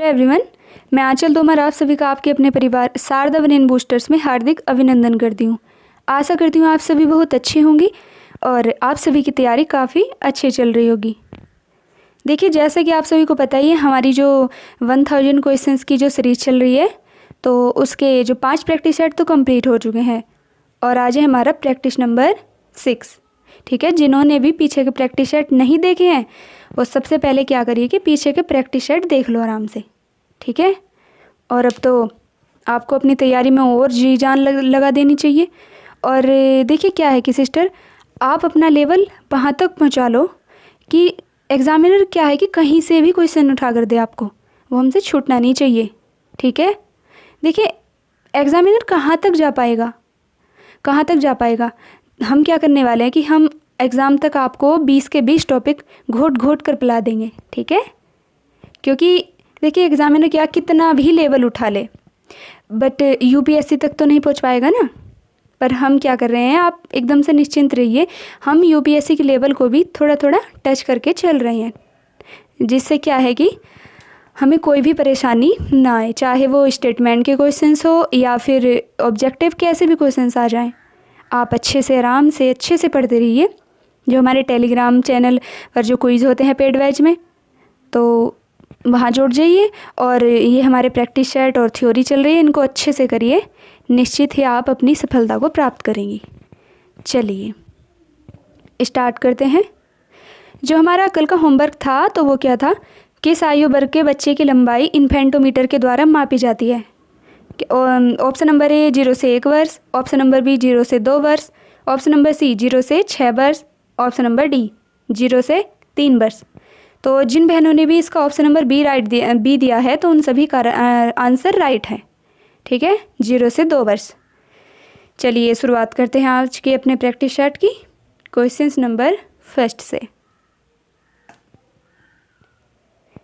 Everyone, मैं आंचल तोमर आप सभी का आपके अपने परिवार शारदा ब्रेन बूस्टर्स में हार्दिक अभिनंदन करती हूँ। आशा करती हूँ आप सभी बहुत अच्छे होंगे और आप सभी की तैयारी काफ़ी अच्छी चल रही होगी। देखिए, जैसा कि आप सभी को पता ही है, हमारी जो 1000 क्वेश्चंस की जो सीरीज चल रही है, तो उसके जो 5 प्रैक्टिस सेट तो कंप्लीट हो चुके हैं और आज है हमारा प्रैक्टिस नंबर 6। ठीक है, जिन्होंने भी पीछे के प्रैक्टिस सेट नहीं देखे हैं वो सबसे पहले क्या करिए कि पीछे के प्रैक्टिस सेट देख लो आराम से। ठीक है, और अब तो आपको अपनी तैयारी में और जी जान लगा देनी चाहिए। और देखिए क्या है कि सिस्टर, आप अपना लेवल वहाँ तक पहुँचा लो कि एग्ज़ामिनर क्या है कि कहीं से भी क्वेश्चन उठा कर दे आपको, वो हमसे छूटना नहीं चाहिए। ठीक है, देखिए एग्ज़ामिनर कहाँ तक जा पाएगा, कहाँ तक जा पाएगा। हम क्या करने वाले हैं कि हम एग्ज़ाम तक आपको 20 के 20 टॉपिक घोट घोट कर पिला देंगे। ठीक है, क्योंकि देखिए एग्ज़ामिनर क्या कितना भी लेवल उठा ले बट यूपीएससी तक तो नहीं पहुंच पाएगा ना। पर हम क्या कर रहे हैं, आप एकदम से निश्चिंत रहिए, हम यूपीएससी के लेवल को भी थोड़ा थोड़ा टच करके चल रहे हैं, जिससे क्या है कि हमें कोई भी परेशानी ना आए, चाहे वो स्टेटमेंट के क्वेश्चंस हो या फिर ऑब्जेक्टिव कैसे भी क्वेश्चंस आ जाएं। आप अच्छे से आराम से अच्छे से पढ़ते रहिए। जो हमारे टेलीग्राम चैनल पर जो क्विज़ होते हैं पेड बैच में, तो वहाँ जुड़ जाइए। और ये हमारे प्रैक्टिस सेट और थ्योरी चल रही है, इनको अच्छे से करिए, निश्चित ही आप अपनी सफलता को प्राप्त करेंगी। चलिए स्टार्ट करते हैं। जो हमारा कल का होमवर्क था तो वो क्या था, किस आयु वर्ग के बच्चे की लंबाई इन्फेंटोमीटर के द्वारा मापी जाती है। ऑप्शन नंबर ए 0 से 1 वर्ष, ऑप्शन नंबर बी 0 से 2 वर्ष, ऑप्शन नंबर सी 0 से 6 वर्ष, ऑप्शन नंबर डी 0 से 3 वर्ष। तो जिन बहनों ने भी इसका ऑप्शन नंबर बी दिया है तो उन सभी का आंसर राइट है। ठीक है, 0 से 2 वर्ष। चलिए शुरुआत करते हैं आज के अपने प्रैक्टिस सेट की क्वेश्चन नंबर फर्स्ट से।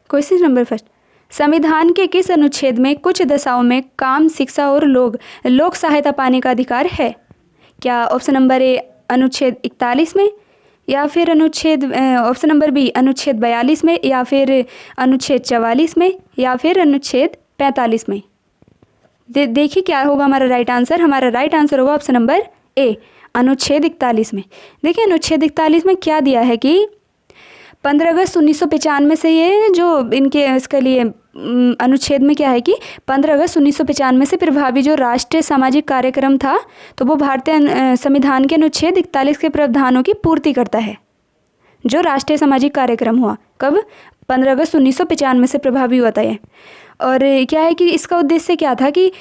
क्वेश्चन नंबर फर्स्ट, संविधान के किस अनुच्छेद में कुछ दशाओं में काम, शिक्षा और लोक सहायता पाने का अधिकार है। क्या ऑप्शन नंबर ए अनुच्छेद 41 में, या फिर ऑप्शन नंबर बी अनुच्छेद 42 में, या फिर अनुच्छेद 44 में, या फिर अनुच्छेद 45 में। देखिए क्या होगा हमारा राइट आंसर। हमारा राइट आंसर होगा ऑप्शन नंबर ए अनुच्छेद 41 में। देखिए अनुच्छेद 41 में क्या दिया है कि 15 अगस्त 1995 से ये जो इनके इसके लिए अनुच्छेद में क्या है कि 15 अगस्त 1995 से प्रभावी जो राष्ट्रीय सामाजिक कार्यक्रम था, तो वो भारतीय संविधान के अनुच्छेद 41 के प्रावधानों की पूर्ति करता है। जो राष्ट्रीय सामाजिक कार्यक्रम हुआ कब, 15 अगस्त 1995 से प्रभावी हुआ था ये। और क्या है कि इसका उद्देश्य क्या था कि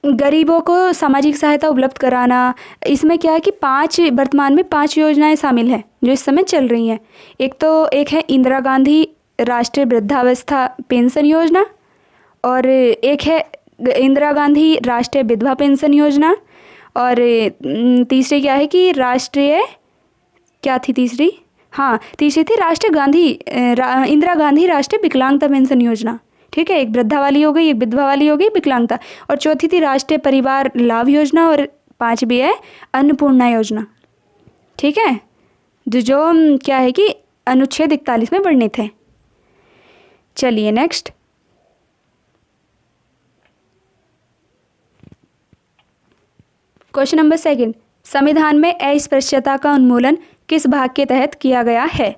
गरीबों को सामाजिक सहायता उपलब्ध कराना। इसमें क्या है कि वर्तमान में 5 योजनाएं शामिल हैं जो इस समय चल रही हैं। एक है इंदिरा गांधी राष्ट्रीय वृद्धावस्था पेंशन योजना, और एक है इंदिरा गांधी राष्ट्रीय विधवा पेंशन योजना, और तीसरी क्या है कि राष्ट्रीय क्या थी तीसरी, हाँ तीसरी थी इंदिरा गांधी राष्ट्रीय विकलांगता पेंशन योजना। ठीक है, एक वृद्धा वाली हो गई, एक विधवा वाली हो गई, विकलांगता, और चौथी थी राष्ट्रीय परिवार लाभ योजना, और 5वीं है अन्नपूर्णा योजना। ठीक है, जो क्या है कि अनुच्छेद 41 में वर्णित है। चलिए नेक्स्ट, क्वेश्चन नंबर सेकंड, संविधान में अस्पृश्यता का उन्मूलन किस भाग के तहत किया गया है।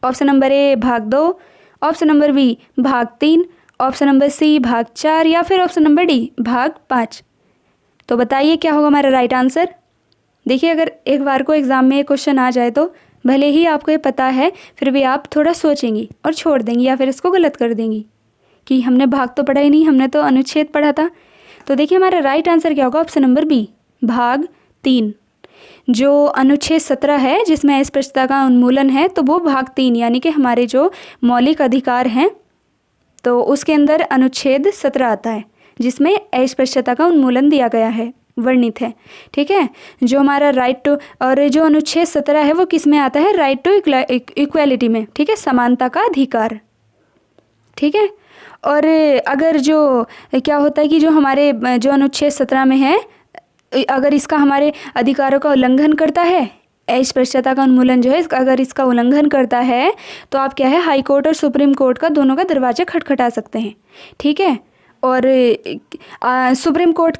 ऑप्शन नंबर ए भाग 2, ऑप्शन नंबर बी भाग 3, ऑप्शन नंबर सी भाग 4, या फिर ऑप्शन नंबर डी भाग 5। तो बताइए क्या होगा हमारा राइट आंसर। देखिए अगर एक बार को एग्ज़ाम में ये क्वेश्चन आ जाए तो भले ही आपको ये पता है, फिर भी आप थोड़ा सोचेंगी और छोड़ देंगी, या फिर इसको गलत कर देंगी कि हमने भाग तो पढ़ा ही नहीं, हमने तो अनुच्छेद पढ़ा था। तो देखिए हमारा राइट आंसर क्या होगा, ऑप्शन नंबर बी भाग 3। जो अनुच्छेद 17 है जिसमें अस्पृश्यता का उन्मूलन है, तो वो भाग 3 यानी कि हमारे जो मौलिक अधिकार हैं, तो उसके अंदर अनुच्छेद 17 आता है जिसमें अस्पृश्यता का उन्मूलन दिया गया है, वर्णित है। ठीक है, जो हमारा राइट टू, और जो अनुच्छेद 17 है वो किस में आता है, राइट टू इक्वालिटी में। ठीक है, समानता का अधिकार। ठीक है, और अगर जो क्या होता है कि जो हमारे जो अनुच्छेद 17 में है, अगर इसका हमारे अधिकारों का उल्लंघन करता है अस्पृश्यता का उन्मूलन जो है अगर इसका उल्लंघन करता है तो आप क्या है हाई कोर्ट और सुप्रीम कोर्ट का दोनों का दरवाजा खटखटा सकते हैं, ठीक है। और सुप्रीम कोर्ट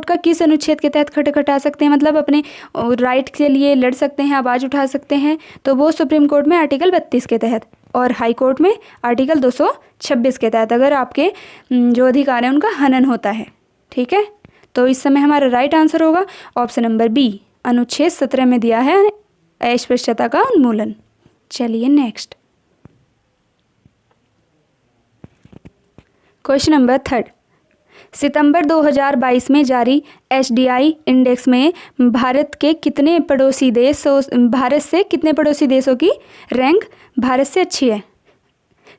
का किस अनुच्छेद के तहत खटखटा सकते हैं, मतलब अपने राइट के लिए लड़ सकते हैं, आवाज़ उठा सकते हैं, तो वो सुप्रीम कोर्ट में आर्टिकल 32 के तहत और हाई कोर्ट में आर्टिकल 226 के तहत, अगर आपके जो अधिकार है उनका हनन होता है, ठीक है। तो इस समय हमारा राइट आंसर होगा ऑप्शन नंबर बी, अनुच्छेद 17 में दिया है अस्पृश्यता का उन्मूलन। चलिए नेक्स्ट क्वेश्चन नंबर 3। सितंबर 2022 में जारी HDI इंडेक्स में भारत से कितने पड़ोसी देशों की रैंक भारत से अच्छी है।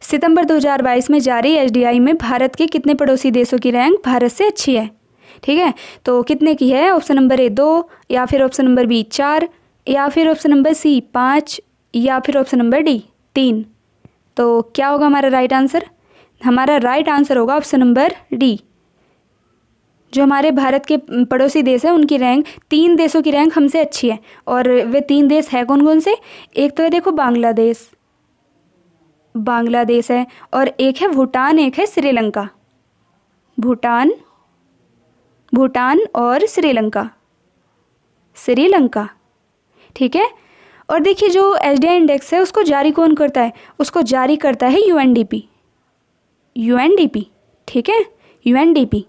सितंबर 2022 में जारी HDI में भारत के कितने पड़ोसी देशों की रैंक भारत से अच्छी है, ठीक है। तो कितने की है, ऑप्शन नंबर ए 2, या फिर ऑप्शन नंबर बी 4, या फिर ऑप्शन नंबर सी 5, या फिर ऑप्शन नंबर डी 3। तो क्या होगा हमारा राइट आंसर? हमारा राइट आंसर होगा ऑप्शन नंबर डी। जो हमारे भारत के पड़ोसी देश हैं उनकी रैंक, 3 देशों की रैंक हमसे अच्छी है, और वे 3 देश है कौन कौन से? एक तो है देखो बांग्लादेश है, और एक है भूटान, एक है श्रीलंका। भूटान और श्रीलंका, ठीक है। और देखिए जो HDI इंडेक्स है उसको जारी कौन करता है? उसको जारी करता है UNDP, ठीक है, UNDP।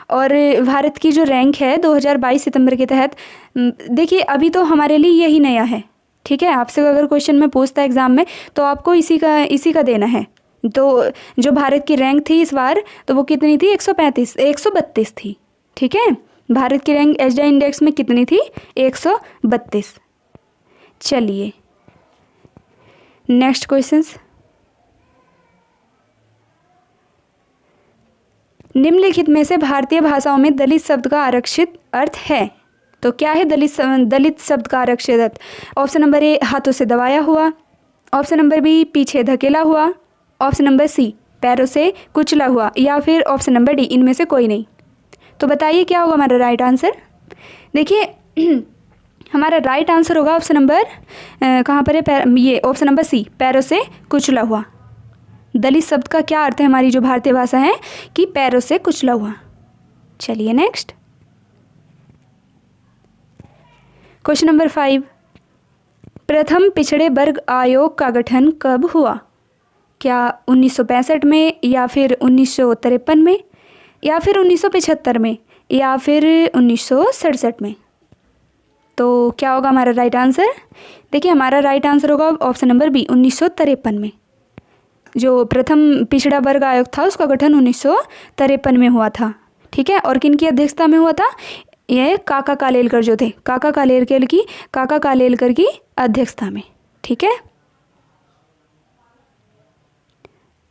और भारत की जो रैंक है 2022 सितंबर के तहत, देखिए अभी तो हमारे लिए यही नया है, ठीक है। आपसे अगर क्वेश्चन में पूछता है एग्ज़ाम में तो आपको इसी का देना है। तो जो भारत की रैंक थी इस बार, तो वो कितनी थी? 132 थी, ठीक है। भारत की रैंक HDI इंडेक्स में कितनी थी? 132। चलिए नेक्स्ट क्वेश्चंस। निम्नलिखित में से भारतीय भाषाओं में दलित शब्द का आरक्षित अर्थ है। तो क्या है दलित शब्द का आरक्षित अर्थ? ऑप्शन नंबर ए हाथों से दबाया हुआ, ऑप्शन नंबर बी पीछे धकेला हुआ, ऑप्शन नंबर सी पैरों से कुचला हुआ, या फिर ऑप्शन नंबर डी इनमें से कोई नहीं। तो बताइए क्या होगा हमारा राइट आंसर? देखिए हमारा राइट आंसर होगा ऑप्शन नंबर कहाँ पर है? ये ऑप्शन नंबर सी, पैरों से कुचला हुआ। दलित शब्द का क्या अर्थ है हमारी जो भारतीय भाषा है कि पैरों से कुचला हुआ। चलिए नेक्स्ट क्वेश्चन नंबर 5। प्रथम पिछड़े वर्ग आयोग का गठन कब हुआ? क्या 1965 में, या फिर 1953 में, या फिर 1975 में, या फिर 1967 में? तो क्या होगा हमारा राइट आंसर? देखिए हमारा राइट आंसर होगा ऑप्शन नंबर बी, 1953 में। जो प्रथम पिछड़ा वर्ग आयोग था उसका गठन 1953 में हुआ था, ठीक है। और किन की अध्यक्षता में हुआ था? ये काका कालेलकर जो थे, काका कालेलकर की अध्यक्षता में, ठीक है।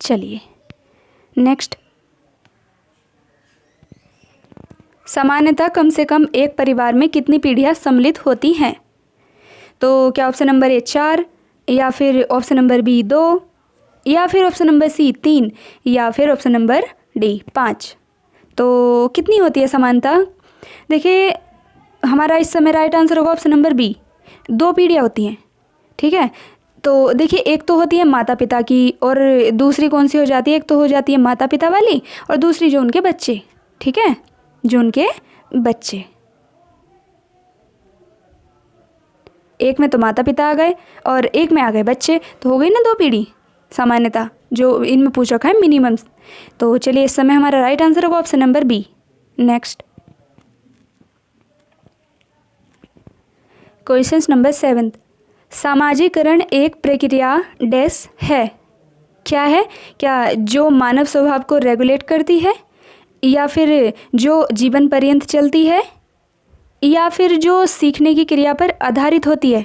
चलिए नेक्स्ट। सामान्यतः कम से कम एक परिवार में कितनी पीढ़ियां सम्मिलित होती हैं? तो क्या ऑप्शन नंबर ए 4, या फिर ऑप्शन नंबर बी 2, या फिर ऑप्शन नंबर सी 3, या फिर ऑप्शन नंबर डी 5? तो कितनी होती है समानता? देखिए हमारा इस समय राइट आंसर होगा ऑप्शन नंबर बी, 2 पीढ़ियाँ होती हैं, ठीक है। तो देखिए एक तो होती है माता पिता की, और दूसरी कौन सी हो जाती है? एक तो हो जाती है माता पिता वाली, और दूसरी जो उनके बच्चे, ठीक है, जो उनके बच्चे। एक में तो माता पिता आ गए और एक में आ गए बच्चे, तो हो गई ना 2 पीढ़ी सामान्यता, जो इनमें पूछ रखा है मिनिमम। तो चलिए इस समय हमारा राइट आंसर होगा option number B. Next question number 7। सामाजिकरण एक प्रक्रिया डैश है। क्या है? क्या जो मानव स्वभाव को रेगुलेट करती है, या फिर जो जीवन पर्यंत चलती है, या फिर जो सीखने की क्रिया पर आधारित होती है,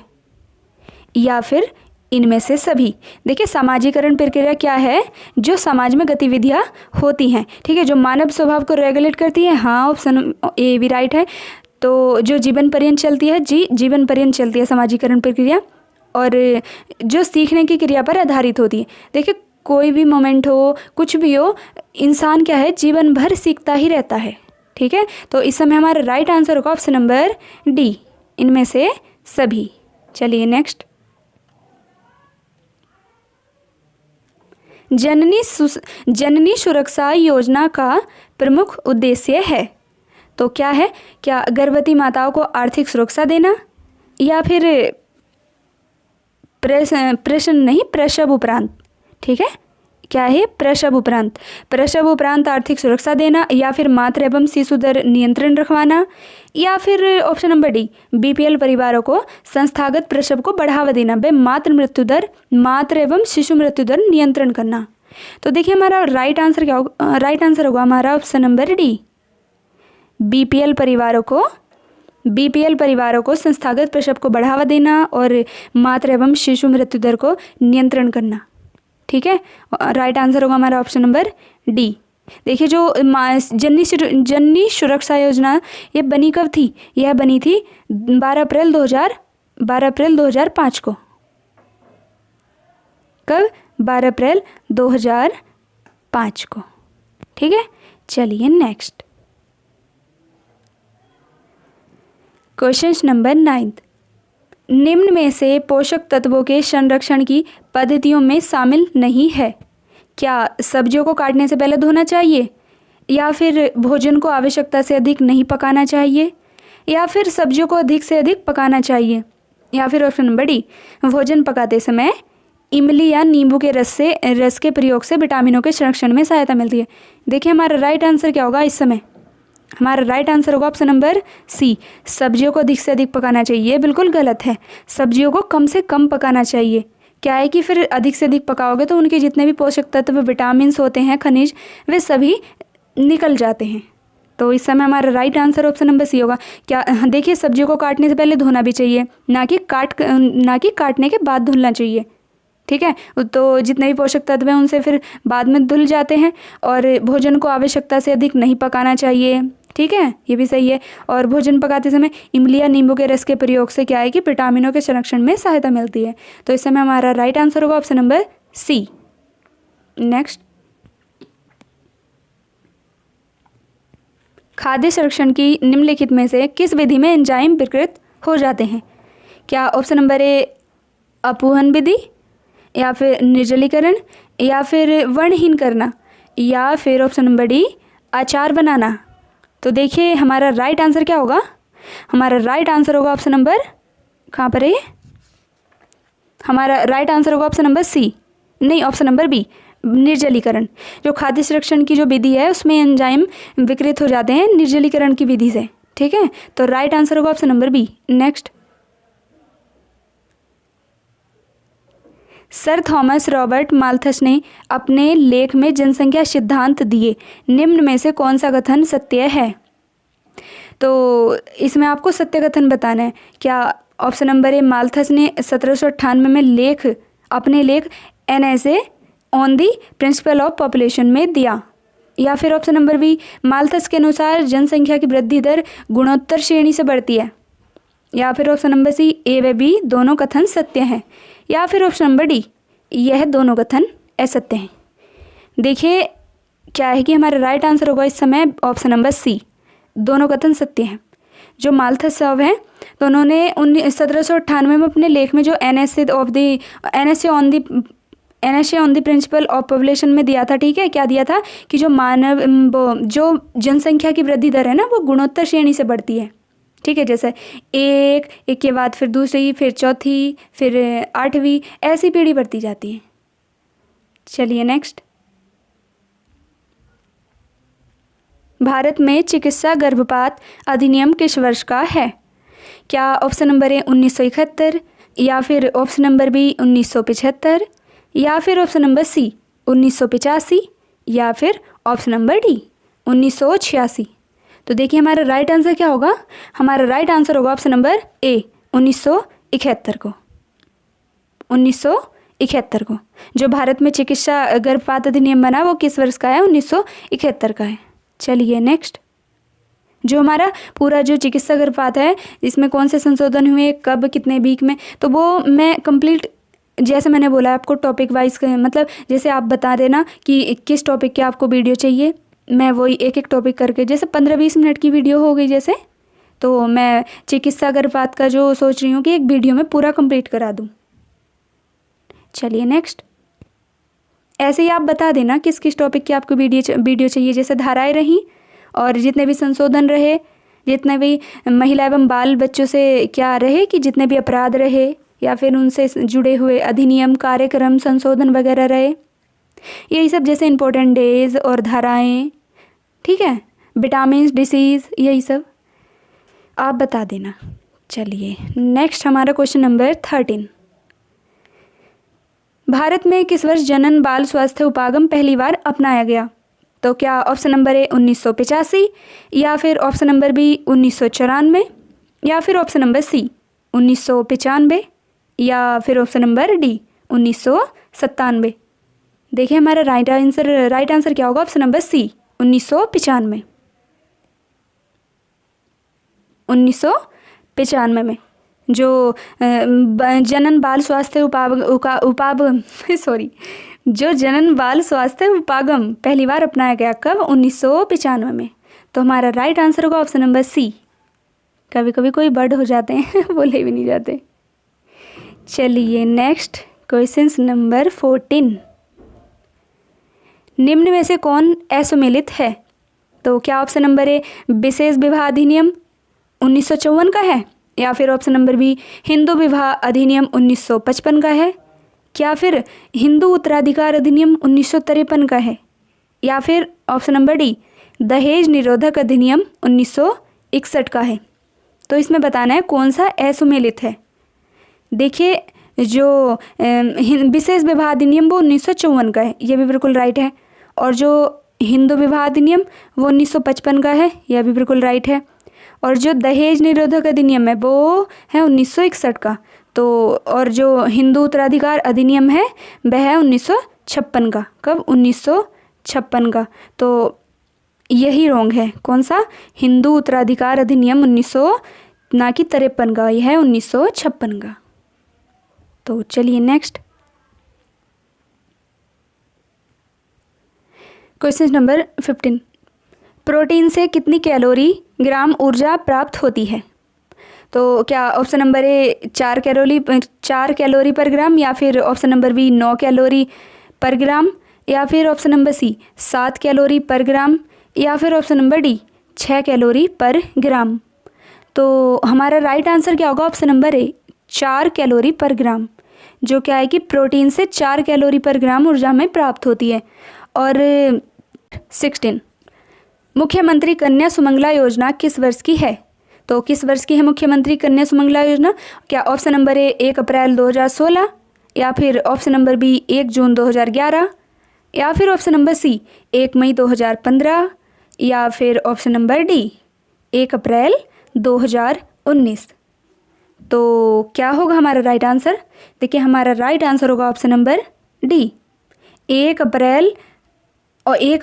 या फिर इनमें से सभी? देखिए सामाजिकरण प्रक्रिया क्या है? जो समाज में गतिविधियाँ होती हैं, ठीक है, जो मानव स्वभाव को रेगुलेट करती है। हाँ ऑप्शन ए भी राइट है। तो जो जीवन पर्यंत चलती है, जी जीवन पर्यंत चलती है सामाजिकरण प्रक्रिया, और जो सीखने की क्रिया पर आधारित होती है। देखिए कोई भी मोमेंट हो, कुछ भी हो, इंसान क्या है जीवन भर सीखता ही रहता है, ठीक है। तो इस समय हमारा राइट आंसर होगा ऑप्शन नंबर डी, इनमें से सभी। चलिए नेक्स्ट। जननी सुरक्षा योजना का प्रमुख उद्देश्य है। तो क्या है? क्या गर्भवती माताओं को आर्थिक सुरक्षा देना, या फिर प्रसव उपरांत, ठीक है, क्या है? प्रसव उपरांत आर्थिक सुरक्षा देना, या फिर मातृ एवं शिशु दर नियंत्रण रखवाना, या फिर ऑप्शन नंबर डी, बीपीएल परिवारों को संस्थागत प्रसव को बढ़ावा देना व मातृ एवं शिशु मृत्यु दर नियंत्रण करना। तो देखिए हमारा राइट आंसर क्या होगा? राइट आंसर होगा हमारा ऑप्शन नंबर डी, बीपीएल परिवारों को संस्थागत प्रसव को बढ़ावा देना और मातृ एवं शिशु मृत्यु दर को नियंत्रण करना। ठीक है, राइट आंसर होगा हमारा ऑप्शन नंबर डी। देखिए जो जननी सुरक्षा योजना ये बनी कब थी? यह बनी थी 12 अप्रैल 2005 को। कब? 12 अप्रैल 2005 को। ठीक है, चलिए नेक्स्ट क्वेश्चन नंबर 9। निम्न में से पोषक तत्वों के संरक्षण की पद्धतियों में शामिल नहीं है। क्या सब्जियों को काटने से पहले धोना चाहिए, या फिर भोजन को आवश्यकता से अधिक नहीं पकाना चाहिए, या फिर सब्जियों को अधिक से अधिक पकाना चाहिए, या फिर ऑप्शन नंबर डी, भोजन पकाते समय इमली या नींबू के रस के प्रयोग से विटामिनों के संरक्षण में सहायता मिलती है। देखिए हमारा राइट आंसर क्या होगा इस समय? हमारा राइट आंसर होगा ऑप्शन नंबर सी, सब्जियों को अधिक से अधिक पकाना चाहिए। ये बिल्कुल गलत है, सब्जियों को कम से कम पकाना चाहिए। क्या है कि फिर अधिक से अधिक पकाओगे तो उनके जितने भी पोषक तत्व, विटामिन्स होते हैं, खनिज, वे सभी निकल जाते हैं। तो इस समय हमारा right answer option number C होगा। क्या? देखिए सब्जियों को काटने से पहले धोना भी चाहिए, ना कि काटने के बाद धुलना चाहिए। ठीक है, तो जितने भी पोषक तत्व हैं उनसे फिर बाद में धुल जाते हैं। और भोजन को आवश्यकता से अधिक नहीं पकाना चाहिए। ठीक है, ये भी सही है। और भोजन पकाते समय इमली या नींबू के रस के प्रयोग से क्या है कि विटामिनों के संरक्षण में सहायता मिलती है। तो इस समय हमारा राइट आंसर होगा ऑप्शन नंबर सी। नेक्स्ट, खाद्य संरक्षण की निम्नलिखित में से किस विधि में एंजाइम विकृत हो जाते हैं? क्या ऑप्शन नंबर ए अपूहन विधि, या फिर निर्जलीकरण, या फिर वर्णहीन करना, या फिर ऑप्शन नंबर डी अचार बनाना। तो देखिए हमारा राइट आंसर क्या होगा? हमारा राइट आंसर होगा ऑप्शन नंबर, कहाँ पर है ये? हमारा राइट आंसर होगा ऑप्शन नंबर सी, नहीं ऑप्शन नंबर बी, निर्जलीकरण। जो खाद्य संरक्षण की जो विधि है उसमें एंजाइम विकृत हो जाते हैं निर्जलीकरण की विधि से। ठीक है, तो राइट आंसर होगा option number B. Next, sir Thomas Robert Malthus ने अपने लेख में जनसंख्या सिद्धांत दिए, निम्न में से कौन सा कथन सत्य है? तो इसमें आपको सत्य कथन बताना है। क्या ऑप्शन नंबर ए, माल्थस ने 1798 में अपने लेख NSA on the principle of population में दिया, या फिर ऑप्शन नंबर बी, माल्थस के अनुसार जनसंख्या की वृद्धि दर गुणोत्तर श्रेणी से बढ़ती है, या फिर ऑप्शन नंबर सी, ए व बी दोनों कथन सत्य हैं, या फिर ऑप्शन नंबर डी, यह दोनों कथन असत्य हैं। देखिए क्या है कि हमारा राइट आंसर होगा इस समय ऑप्शन नंबर सी, दोनों कथन सत्य हैं। जो माल्थस साहब हैं तो उन्होंने 1798 में अपने लेख में जो NSA on the principle of population में दिया था। ठीक है, क्या दिया था कि जो जनसंख्या की वृद्धि दर है ना वो गुणोत्तर श्रेणी से बढ़ती है। ठीक है, जैसे एक के बाद फिर दूसरी, फिर चौथी, फिर 8वीं, ऐसी पीढ़ी बढ़ती जाती है। चलिए नेक्स्ट, भारत में चिकित्सा गर्भपात अधिनियम किस वर्ष का है? क्या ऑप्शन नंबर ए 1971, या फिर ऑप्शन नंबर बी 1975, या फिर ऑप्शन नंबर सी 1985, या फिर ऑप्शन नंबर डी 1986। तो देखिए हमारा राइट आंसर क्या होगा? हमारा राइट आंसर होगा ऑप्शन नंबर ए 1971 को। 1971 को जो भारत में चिकित्सा गर्भपात अधिनियम बना वो किस वर्ष का है? 1971 का है। चलिए नेक्स्ट, जो हमारा पूरा जो चिकित्सा गर्भपात है इसमें कौन से संशोधन हुए, कब, कितने वीक में, तो वो मैं कंप्लीट जैसे मैंने बोला आपको टॉपिक वाइज, मतलब जैसे आप बता देना कि किस टॉपिक के आपको वीडियो चाहिए, मैं वही एक एक टॉपिक करके, जैसे 15-20 मिनट की वीडियो हो गई जैसे, तो मैं चिकित्सा गर्भपात का जो सोच रही हूँ कि एक वीडियो में पूरा कंप्लीट करा दूँ। चलिए नेक्स्ट। ऐसे ही आप बता देना किस किस टॉपिक की आपको वीडियो चाहिए। जैसे धाराएं रहीं और जितने भी संशोधन रहे, जितने भी महिला एवं बाल बच्चों से क्या रहे कि जितने भी अपराध रहे या फिर उनसे जुड़े हुए अधिनियम, कार्यक्रम, संशोधन वगैरह रहे, यही सब जैसे इम्पोर्टेंट डेज और धाराएं, ठीक है, विटामिन्स, डिसीज़, यही सब आप बता देना। चलिए नेक्स्ट हमारा क्वेश्चन नंबर 13। भारत में किस वर्ष जनन बाल स्वास्थ्य उपागम पहली बार अपनाया गया? तो क्या ऑप्शन नंबर ए 1985, या फिर ऑप्शन नंबर बी 1994, या फिर ऑप्शन नंबर सी 1995, या फिर ऑप्शन नंबर डी 1997। देखिए हमारा राइट आंसर क्या होगा? ऑप्शन नंबर सी 1995। 1995 में जो जनन बाल स्वास्थ्य जो जनन बाल स्वास्थ्य उपागम पहली बार अपनाया गया कब? 1995 में। तो हमारा राइट आंसर होगा ऑप्शन नंबर सी। कभी कभी कोई वर्ड हो जाते हैं बोले भी नहीं जाते। चलिए नेक्स्ट क्वेश्चन नंबर 14। निम्न में से कौन असुमेलित है? तो क्या ऑप्शन नंबर ए विशेष विवाह अधिनियम 1954 का है, या फिर ऑप्शन नंबर बी हिंदू विवाह अधिनियम 1955 का है, क्या फिर हिंदू उत्तराधिकार अधिनियम 1953 का है, या फिर ऑप्शन नंबर डी दहेज निरोधक अधिनियम 1961 का है? तो इसमें बताना है कौन सा असुमेलित है। देखिए जो विशेष विवाह अधिनियम वो 1954 का है, ये भी बिल्कुल राइट है। और जो हिंदू विवाह अधिनियम वो 1955 का है, यह भी बिल्कुल राइट है। और जो दहेज निरोधक अधिनियम है वो है 1961 का। तो और जो हिंदू उत्तराधिकार अधिनियम है वह है 1956 का। कब? 1956 का। तो यही रॉन्ग है। कौन सा? हिंदू उत्तराधिकार अधिनियम 1900 ना कि 53 का, यह है 1956 का। तो चलिए नेक्स्ट क्वेश्चन नंबर 15। प्रोटीन से कितनी कैलोरी ग्राम ऊर्जा प्राप्त होती है? तो क्या ऑप्शन नंबर ए 4 कैलोरी पर ग्राम, या फिर ऑप्शन नंबर बी 9 कैलोरी पर ग्राम, या फिर ऑप्शन नंबर सी 7 कैलोरी पर ग्राम, या फिर ऑप्शन नंबर डी 6 कैलोरी पर ग्राम? तो हमारा राइट आंसर क्या होगा? ऑप्शन नंबर ए 4 कैलोरी पर ग्राम, जो क्या है कि प्रोटीन से 4 कैलोरी पर ग्राम ऊर्जा में प्राप्त होती है। और 16 मुख्यमंत्री कन्या सुमंगला योजना किस वर्ष की है? तो किस वर्ष की है मुख्यमंत्री कन्या सुमंगला योजना? क्या ऑप्शन नंबर ए 1 अप्रैल 2016, या फिर ऑप्शन नंबर बी 1 जून 2011, या फिर ऑप्शन नंबर सी 1 मई 2015, या फिर ऑप्शन नंबर डी 1 अप्रैल 2019? तो क्या होगा हमारा राइट आंसर? देखिए हमारा राइट आंसर होगा ऑप्शन नंबर डी 1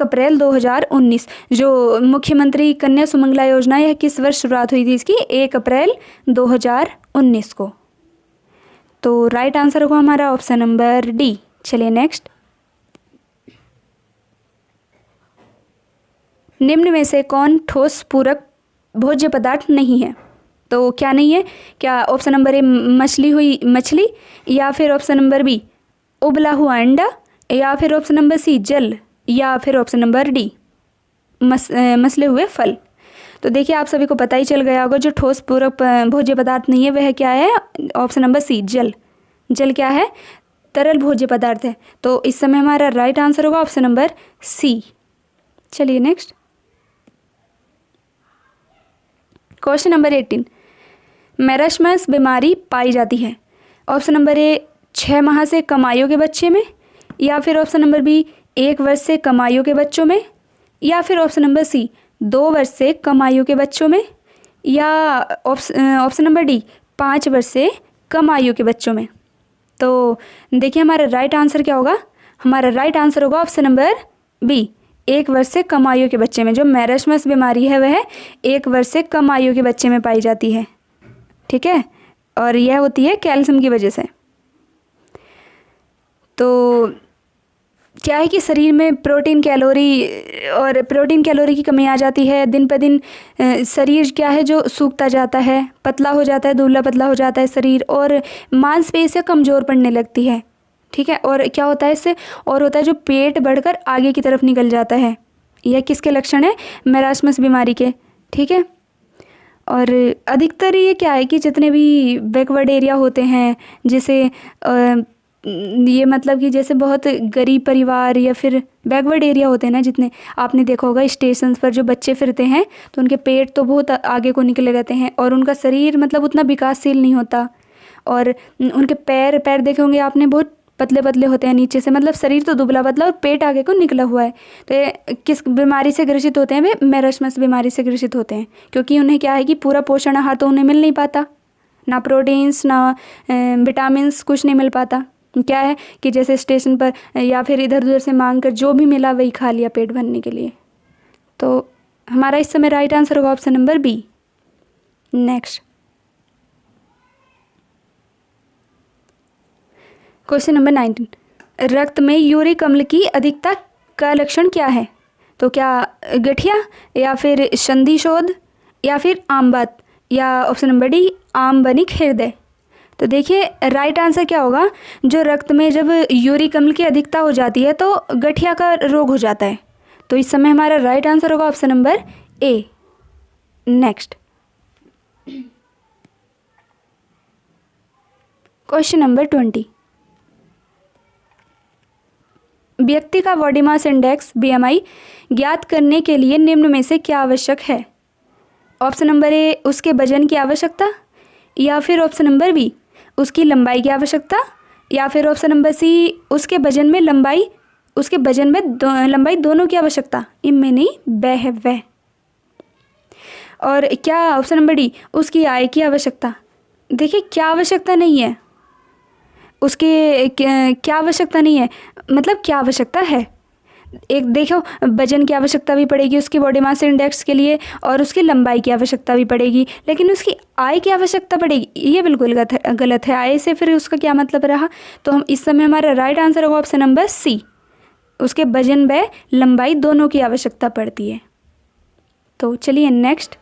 अप्रैल 2019। जो मुख्यमंत्री कन्या सुमंगला योजना यह किस वर्ष शुरुआत हुई थी इसकी? 1 अप्रैल 2019 को। तो राइट आंसर होगा हमारा ऑप्शन नंबर डी। चलिए नेक्स्ट। निम्न में से कौन ठोस पूरक भोज्य पदार्थ नहीं है? तो क्या नहीं है? क्या ऑप्शन नंबर ए मछली, या फिर ऑप्शन नंबर बी उबला हुआ अंडा, या फिर ऑप्शन नंबर सी जल, या फिर ऑप्शन नंबर डी मसले हुए फल? तो देखिए आप सभी को पता ही चल गया होगा जो ठोस पूरक भोज्य पदार्थ नहीं है वह क्या है? ऑप्शन नंबर सी जल। जल क्या है? तरल भोज्य पदार्थ है। तो इस समय हमारा राइट आंसर होगा ऑप्शन नंबर सी। चलिए नेक्स्ट क्वेश्चन नंबर 18। मेरस्मस बीमारी पाई जाती है ऑप्शन नंबर ए 6 माह से कम आयु के बच्चे में, या फिर ऑप्शन नंबर बी 1 वर्ष से कम आयु के बच्चों में, या फिर ऑप्शन नंबर सी 2 वर्ष से कम आयु के बच्चों में, या ऑप्शन नंबर डी 5 वर्ष से कम आयु के बच्चों में? तो देखिए हमारा राइट आंसर क्या होगा? हमारा राइट आंसर होगा ऑप्शन नंबर बी 1 वर्ष से कम आयु के बच्चे में। जो मेरस्मस बीमारी है वह 1 वर्ष से कम आयु के बच्चे में पाई जाती है, ठीक है, और यह होती है कैल्शियम की वजह से। तो क्या है कि शरीर में प्रोटीन कैलोरी की कमी आ जाती है। दिन पर दिन शरीर क्या है जो सूखता जाता है, पतला हो जाता है, दुबला पतला हो जाता है शरीर, और मांसपेशियाँ कमज़ोर पड़ने लगती है। ठीक है, और क्या होता है इससे, और होता है जो पेट बढ़कर आगे की तरफ निकल जाता है। यह किसके लक्षण है? मैरास्मस बीमारी के। ठीक है, और अधिकतर ये क्या है कि जितने भी बैकवर्ड एरिया होते हैं, जैसे ये मतलब कि जैसे बहुत गरीब परिवार या फिर बैकवर्ड एरिया होते हैं ना, जितने आपने देखा होगा स्टेशंस पर जो बच्चे फिरते हैं तो उनके पेट तो बहुत आगे को निकले रहते हैं और उनका शरीर मतलब उतना विकासशील नहीं होता, और उनके पैर देखे होंगे आपने, बहुत पतले पतले होते हैं नीचे से, मतलब शरीर तो दुबला पतला और पेट आगे को निकला हुआ है। तो ये किस बीमारी से ग्रसित होते हैं? वे मैरास्मस बीमारी से ग्रसित होते हैं, क्योंकि उन्हें क्या है कि पूरा पोषण आहार तो उन्हें मिल नहीं पाता, ना प्रोटीन्स ना विटामिन्स, कुछ नहीं मिल पाता। क्या है कि जैसे स्टेशन पर या फिर इधर उधर से मांग कर जो भी मिला वही खा लिया पेट भरने के लिए। तो हमारा इस समय राइट आंसर होगा option number B. Next question number 19, रक्त में यूरिक अम्ल की अधिकता का लक्षण क्या है? तो क्या गठिया, या फिर संधिशोथ, या फिर आमवात, या ऑप्शन नंबर डी आमवनिक हृदय। तो देखिए राइट आंसर क्या होगा, जो रक्त में जब यूरिक अम्ल की अधिकता हो जाती है तो गठिया का रोग हो जाता है। तो इस समय हमारा राइट आंसर होगा option number A. Next question number 20, व्यक्ति का बॉडी मास इंडेक्स BMI ज्ञात करने के लिए निम्न में से क्या आवश्यक है? ऑप्शन नंबर ए उसके वजन की आवश्यकता, या फिर ऑप्शन नंबर बी उसकी लंबाई की आवश्यकता, या फिर ऑप्शन नंबर सी उसके वजन में लंबाई लंबाई दोनों की आवश्यकता। इनमें नहीं, वह है वह। और क्या ऑप्शन नंबर डी उसकी आय की आवश्यकता। देखिए क्या आवश्यकता नहीं है उसके, क्या आवश्यकता नहीं है मतलब क्या आवश्यकता है। एक देखो वजन की आवश्यकता भी पड़ेगी उसकी बॉडी मास इंडेक्स के लिए, और उसकी लंबाई की आवश्यकता भी पड़ेगी, लेकिन उसकी आय की आवश्यकता पड़ेगी, ये बिल्कुल गलत है। आय से फिर उसका क्या मतलब रहा? तो हम इस समय हमारा राइट आंसर होगा ऑप्शन नंबर सी, उसके वजन व लंबाई दोनों की आवश्यकता पड़ती है। तो चलिए नेक्स्ट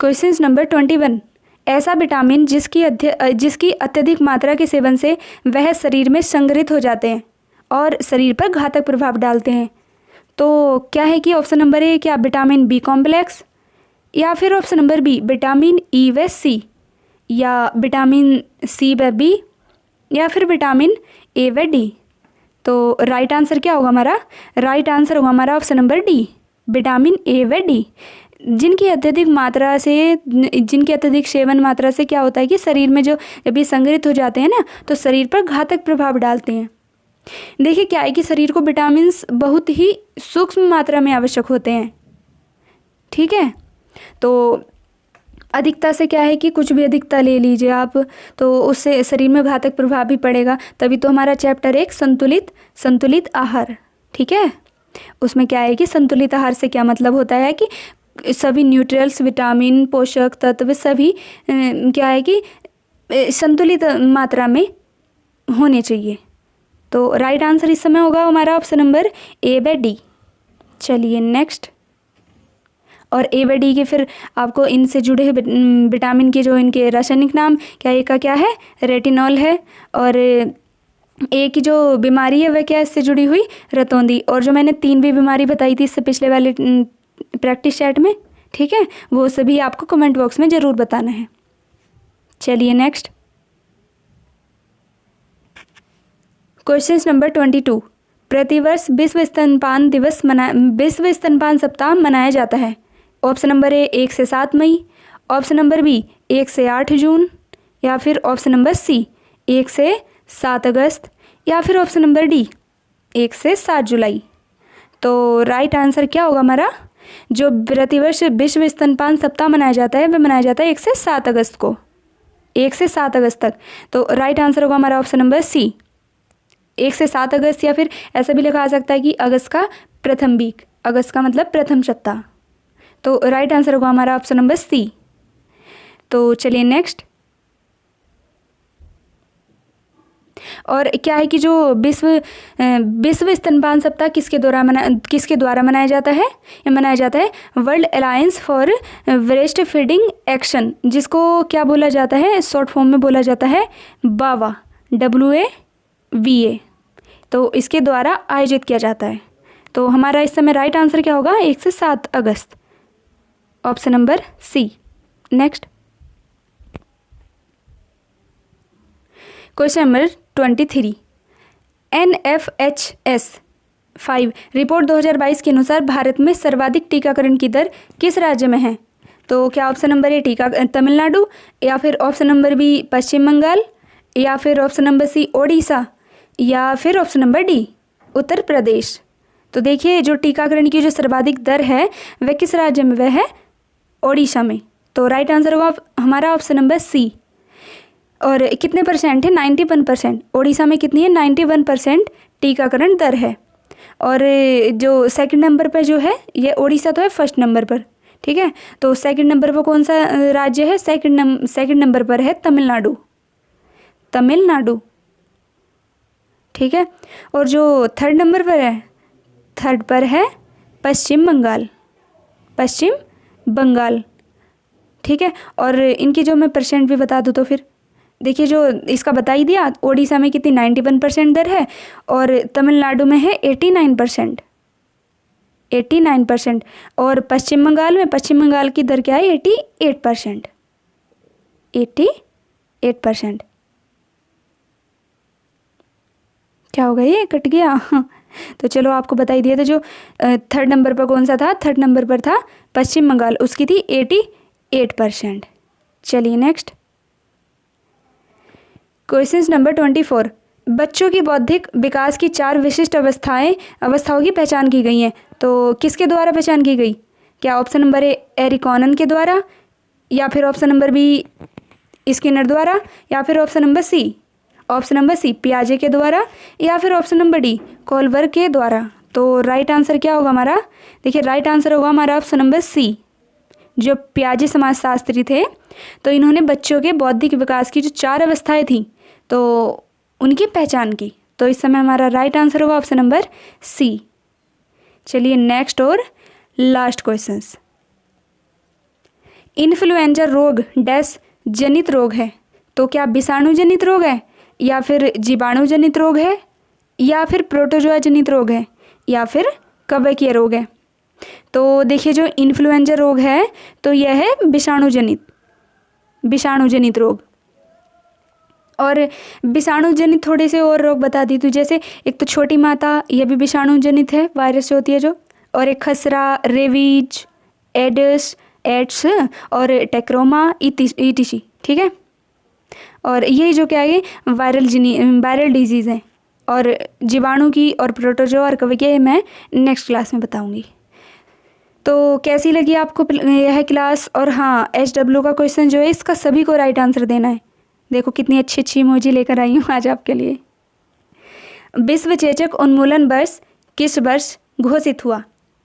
क्वेश्चन नंबर 21, ऐसा विटामिन जिसकी अत्यधिक मात्रा के सेवन से वह शरीर में संग्रहित हो जाते हैं और शरीर पर घातक प्रभाव डालते हैं। तो क्या है कि ऑप्शन नंबर ए क्या विटामिन बी कॉम्प्लेक्स, या फिर option number B vitamin E व सी, या विटामिन सी व बी, या फिर विटामिन ए व डी। तो राइट आंसर क्या होगा हमारा? राइट आंसर होगा हमारा option number D, vitamin A व डी। जिनकी अत्यधिक सेवन मात्रा से क्या होता है कि शरीर में जब ये संग्रहित हो जाते हैं ना तो शरीर पर घातक प्रभाव डालते हैं। देखिए क्या है कि शरीर को विटामिन्स बहुत ही सूक्ष्म मात्रा में आवश्यक होते हैं। ठीक है, तो अधिकता से क्या है कि कुछ भी अधिकता ले लीजिए आप तो उससे शरीर में घातक प्रभाव भी पड़ेगा। तभी तो हमारा चैप्टर एक संतुलित आहार। ठीक है, उसमें क्या है कि संतुलित आहार से क्या मतलब होता है कि सभी न्यूट्रिएंट्स, विटामिन, पोषक तत्व सभी क्या है कि संतुलित मात्रा में होने चाहिए। तो राइट आंसर इस समय होगा हमारा ऑप्शन नंबर ए व डी। चलिए नेक्स्ट, और ए व डी के फिर आपको इनसे जुड़े हुए विटामिन के जो इनके रासायनिक नाम क्या, एक का क्या है रेटिनॉल है, और ए की जो बीमारी है वह क्या इससे जुड़ी हुई रतौंधी, और जो मैंने 3 भी बीमारी बताई थी इससे पिछले वाले प्रैक्टिस चैट में, ठीक है, वो सभी आपको कमेंट बॉक्स में ज़रूर बताना है। चलिए नेक्स्ट क्वेश्चन नंबर 22, प्रतिवर्ष विश्व स्तनपान सप्ताह मनाया जाता है। ऑप्शन नंबर ए 1 से 7 मई, ऑप्शन नंबर बी 1 से 8 जून, या फिर ऑप्शन नंबर सी 1 से 7 अगस्त, या फिर ऑप्शन नंबर डी 1 से 7 जुलाई। तो राइट आंसर क्या होगा हमारा? जो प्रतिवर्ष विश्व स्तनपान सप्ताह मनाया जाता है वह मनाया जाता है 1 से 7 अगस्त को, 1 से 7 अगस्त तक। तो राइट आंसर होगा हमारा ऑप्शन नंबर सी 1 से 7 अगस्त, या फिर ऐसा भी लिखा जा सकता है कि अगस्त का प्रथम वीक, अगस्त का मतलब प्रथम सप्ताह। तो राइट आंसर होगा हमारा ऑप्शन नंबर सी। तो चलिए नेक्स्ट, और क्या है कि जो विश्व स्तनपान सप्ताह किसके द्वारा मनाया जाता है? ये मनाया जाता है world alliance for breast feeding action, जिसको क्या बोला जाता है, शॉर्ट फॉर्म में बोला जाता है वावा, WAVA। तो इसके द्वारा आयोजित किया जाता है। तो हमारा इस समय राइट आंसर क्या होगा? 1 से 7 अगस्त, option number C. Next question number 23, NFHS 5 report 2022 के अनुसार भारत में सर्वाधिक टीकाकरण की दर किस राज्य में है? तो क्या ऑप्शन नंबर ए तमिलनाडु, या फिर ऑप्शन नंबर बी पश्चिम बंगाल, या फिर ऑप्शन नंबर सी ओडिशा, या फिर option number D Uttar Pradesh. तो देखिए जो टीकाकरण की जो सर्वाधिक दर है वह किस राज्य में? वह है ओडिशा में। तो राइट आंसर होगा हमारा ऑप्शन नंबर सी। और कितने परसेंट है? 91%। ओडिशा में कितनी है? 91% टीकाकरण दर है। और जो सेकंड नंबर पर जो है ये ओडिशा तो है फर्स्ट नंबर पर, ठीक है। तो सेकंड नंबर पर कौन सा राज्य है? सेकंड नंबर पर है तमिलनाडु, ठीक है। और जो थर्ड नंबर पर है, थर्ड पर है पश्चिम बंगाल, ठीक है। और इनकी जो मैं परसेंट भी बता दूँ तो फिर देखिए जो इसका बता ही दिया, ओडिशा में कितनी 91% दर है और तमिलनाडु में है 89%, और पश्चिम बंगाल की दर क्या है? 88%। क्या हो गया? ये कट गया। तो चलो आपको बता ही दिया था। जो थर्ड नंबर पर कौन सा था? थर्ड नंबर पर था पश्चिम बंगाल, उसकी थी 88%। चलिए नेक्स्ट क्वेश्चन नंबर 24, बच्चों की बौद्धिक विकास की 4 विशिष्ट अवस्थाओं की पहचान की गई हैं। तो किसके द्वारा पहचान की गई? क्या ऑप्शन नंबर ए एरिकॉनन के द्वारा, या फिर ऑप्शन नंबर बी स्किनर द्वारा, या फिर ऑप्शन नंबर सी पियाजे के द्वारा, या फिर ऑप्शन नंबर डी कोलबर के द्वारा। तो राइट आंसर क्या होगा हमारा? देखिए राइट आंसर होगा हमारा ऑप्शन नंबर सी। जो पियाजे समाजशास्त्री थे तो इन्होंने बच्चों के बौद्धिक विकास की जो 4 अवस्थाएं थी तो उनकी पहचान की। तो इस समय हमारा राइट आंसर होगा ऑप्शन नंबर सी। चलिए नेक्स्ट और लास्ट क्वेश्चंस। इन्फ्लुएंजा रोग डैश जनित रोग है। तो क्या विषाणु जनित रोग है, या फिर जीवाणु जनित रोग है, या फिर प्रोटोजोआ जनित रोग है, या फिर कवकीय रोग है? तो देखिए जो इन्फ्लुएंजा रोग है तो यह है विषाणु जनित रोग। और विषाणु जनित थोड़े से और रोग बता दी। तो जैसे एक तो छोटी माता, यह भी विषाणु जनित है, वायरस से होती है जो, और एक खसरा, रेबीज, एड्स और टेक्रोमा ETC, ठीक है। और यही जो क्या है वायरल डिजीज़ हैं। और जीवाणु की और प्रोटोजोआ और कवकीय मैं नेक्स्ट क्लास में बताऊंगी। तो कैसी लगी आपको यह क्लास? और हाँ HW का क्वेश्चन जो है इसका सभी को राइट आंसर देना है। देखो कितनी अच्छी इमोजी लेकर आई हूँ आज आपके लिए। विश्व चेचक उन्मूलन वर्ष किस वर्ष घोषित हुआ?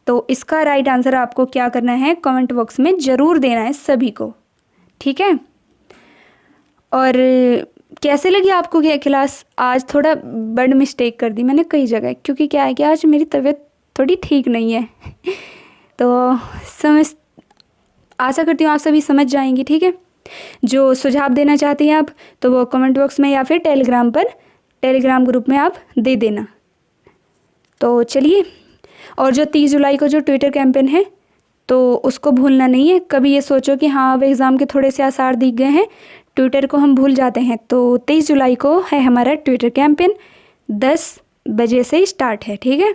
तो इसका राइट आंसर आपको क्या करना है? कमेंट बॉक्स में ज़रूर देना है सभी को, ठीक है। और कैसे लगी आपको ये क्लास? आज थोड़ा बड़ मिस्टेक कर दी मैंने कई जगह, क्योंकि क्या है कि आज मेरी तबीयत थोड़ी ठीक नहीं है। तो आशा करती हूँ आप सभी समझ जाएंगी, ठीक है। जो सुझाव देना चाहती हैं आप तो वो कमेंट बॉक्स में या फिर टेलीग्राम ग्रुप में आप दे देना। तो चलिए, और जो 30 जुलाई को जो ट्विटर कैंपेन है तो उसको भूलना नहीं है। कभी ये सोचो कि हाँ अब एग्ज़ाम के थोड़े से आसार दिख गए हैं, ट्विटर को हम भूल जाते हैं। तो 23 जुलाई को है हमारा ट्विटर कैंपेन, 10 बजे से स्टार्ट है, ठीक है।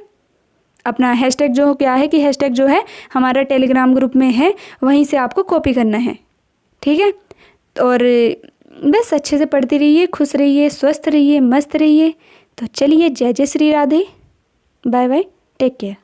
अपना हैशटैग जो क्या है कि हैशटैग जो है हमारा टेलीग्राम ग्रुप में है, वहीं से आपको कॉपी करना है, ठीक है। और बस अच्छे से पढ़ते रहिए, खुश रहिए, स्वस्थ रहिए, मस्त रहिए। तो चलिए, जय जय Shri Radhe, bye bye, take care.